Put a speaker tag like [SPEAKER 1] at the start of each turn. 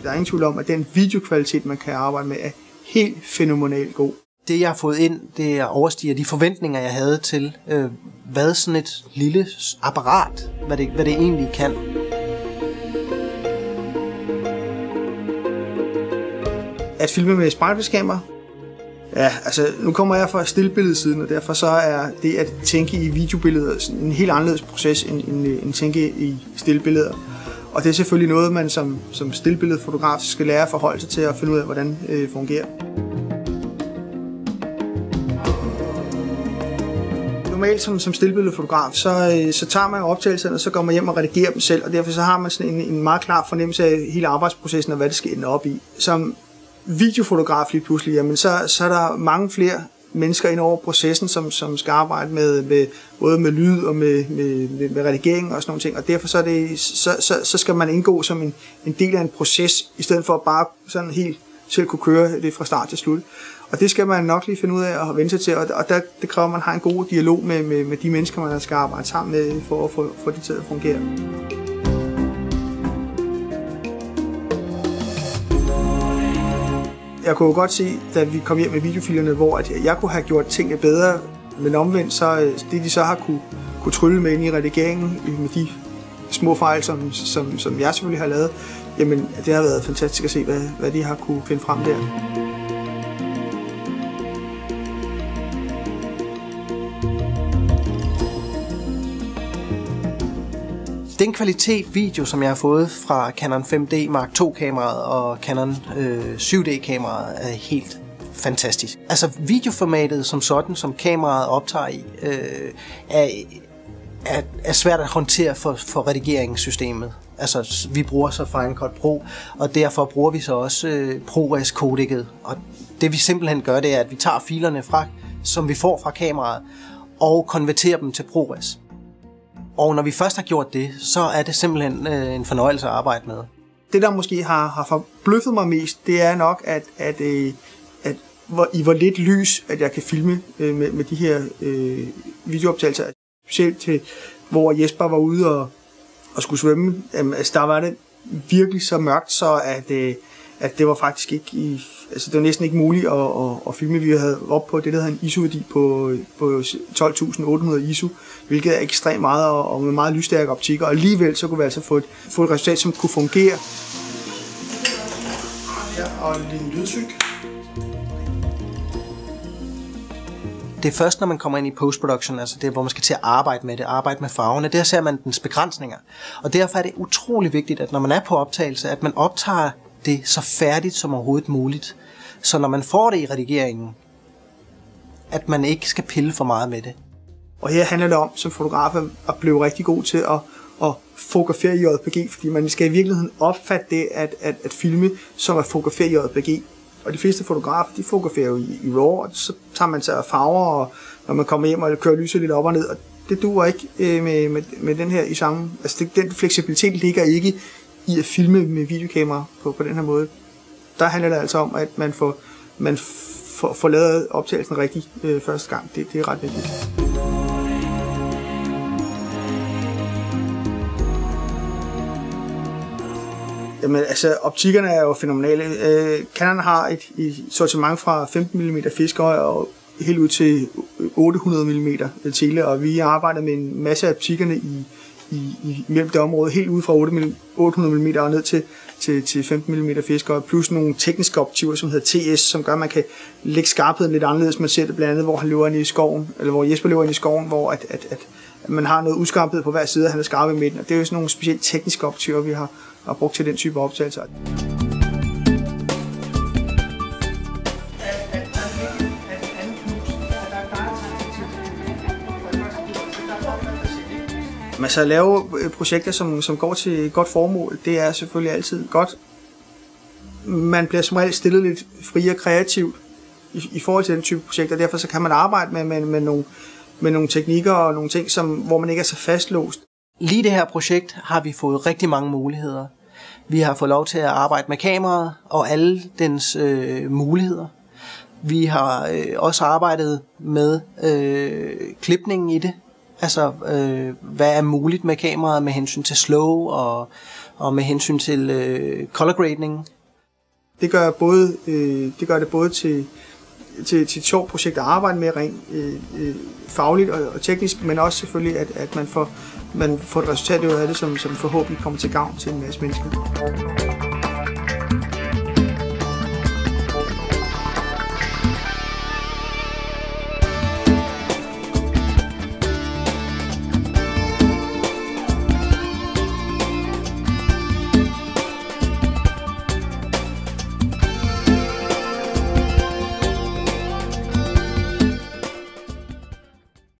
[SPEAKER 1] Der er ingen tvivl om, at den videokvalitet, man kan arbejde med, er helt fænomenalt god.
[SPEAKER 2] Det, jeg har fået ind, det overstiger de forventninger, jeg havde til, hvad sådan et lille apparat, hvad det egentlig kan.
[SPEAKER 1] At filme med spejlbilledskamera, ja, altså nu kommer jeg fra stillbilledsiden, og derfor så er det at tænke i videobilleder en helt anderledes proces end tænke i stillbilleder. Og det er selvfølgelig noget, man som stillbilledfotograf skal lære at forholde sig til og finde ud af, hvordan det fungerer. Normalt som stillbilledfotograf, så tager man optagelserne, og så går man hjem og redigerer dem selv, og derfor så har man sådan en meget klar fornemmelse af hele arbejdsprocessen og hvad det skal ende op i. Som videofotograf lige pludselig, jamen så er der mange flere mennesker ind over processen, som skal arbejde med både med lyd og med redigering og sådan nogle ting, og derfor så skal man indgå som en del af en proces, i stedet for at bare sådan helt selv kunne køre det fra start til slut. Og det skal man nok lige finde ud af og vende sig til, og det kræver, at man har en god dialog med de mennesker, man skal arbejde sammen med, for at få det til at fungere. Jeg kunne jo godt se, da vi kom hjem med videofilerne, hvor at jeg kunne have gjort tingene bedre, men omvendt, så det de så har kunne trylle med ind i redigeringen, med de små fejl, som jeg selvfølgelig har lavet, jamen det har været fantastisk at se, hvad de har kunne finde frem der.
[SPEAKER 2] Den kvalitet video, som jeg har fået fra Canon 5D Mark II kameraet og Canon 7D kameraet, er helt fantastisk. Altså videoformatet som sådan, som kameraet optager i, er svært at håndtere for redigeringssystemet. Altså vi bruger så Final Cut Pro, og derfor bruger vi så også ProRes kodeket. Og det vi simpelthen gør, det er, at vi tager filerne som vi får fra kameraet, og konverterer dem til ProRes. Og når vi først har gjort det, så er det simpelthen en fornøjelse at arbejde med.
[SPEAKER 1] Det, der måske har forbløffet mig mest, det er nok, at i hvor lidt lys, at jeg kan filme med de her videooptagelser. Specielt til, hvor Jesper var ude og skulle svømme. Altså, der var det virkelig så mørkt, så at det var faktisk ikke det var næsten ikke muligt at filme. Vi havde op på det, der hedder en ISO-værdi på 12.800 ISO, hvilket er ekstremt meget og med meget lysstærke optikker, og alligevel så kunne vi altså få et resultat, som kunne fungere. Ja, og en lydsyg.
[SPEAKER 2] Det er først, når man kommer ind i post-production, altså det, hvor man skal til at arbejde med farverne, der ser man dens begrænsninger. Og derfor er det utrolig vigtigt, at når man er på optagelse, at man optager det så færdigt som overhovedet muligt. Så når man får det i redigeringen, at man ikke skal pille for meget med det.
[SPEAKER 1] Og her handler det om, som fotograf, at blive rigtig god til at fotografere i JPG, fordi man skal i virkeligheden opfatte det at filme, som at fotografere i JPG. Og de fleste fotografer, de fotograferer jo i RAW, og så tager man sig af farver, og når man kommer hjem og kører lyset lidt op og ned, og det duer ikke med den her i samme. Altså den fleksibilitet ligger ikke i at filme med videokamera på den her måde. Der handler det altså om, at man får lavet optagelsen rigtigt første gang. Det er ret vigtigt. Jamen, altså, optikkerne er jo fænomenale. Canon har et sortiment fra 15 mm fiskehøj og helt ud til 800 mm tele, og vi arbejder med en masse af optikkerne i mellem det område, helt ude fra 800 mm og ned til 15 mm fiskehøj, plus nogle tekniske optikker, som hedder TS, som gør, at man kan lægge skarpheden lidt anderledes. Man ser det blandt andet, hvor han løber ind i skoven, eller hvor Jesper løber ind i skoven, hvor at man har noget uskarphed på hver side, og han er skarp i midten, og det er jo sådan nogle specielt tekniske optikker, vi har brugt til den type optagelser. Men så at lave projekter, som går til et godt formål, det er selvfølgelig altid godt. Man bliver som regel stillet lidt fri og kreativt i forhold til den type projekter, derfor så kan man arbejde med nogle teknikker og nogle ting, hvor man ikke er så fastlåst.
[SPEAKER 2] Lige det her projekt har vi fået rigtig mange muligheder. Vi har fået lov til at arbejde med kameraet og alle dens muligheder. Vi har også arbejdet med klipningen i det. Altså, hvad er muligt med kameraet med hensyn til slow og med hensyn til color grading.
[SPEAKER 1] Det gør det både til et sjovt projekt at arbejde med rent fagligt og teknisk, men også selvfølgelig, at man får et resultat ud af det, som forhåbentlig kommer til gavn til en masse mennesker.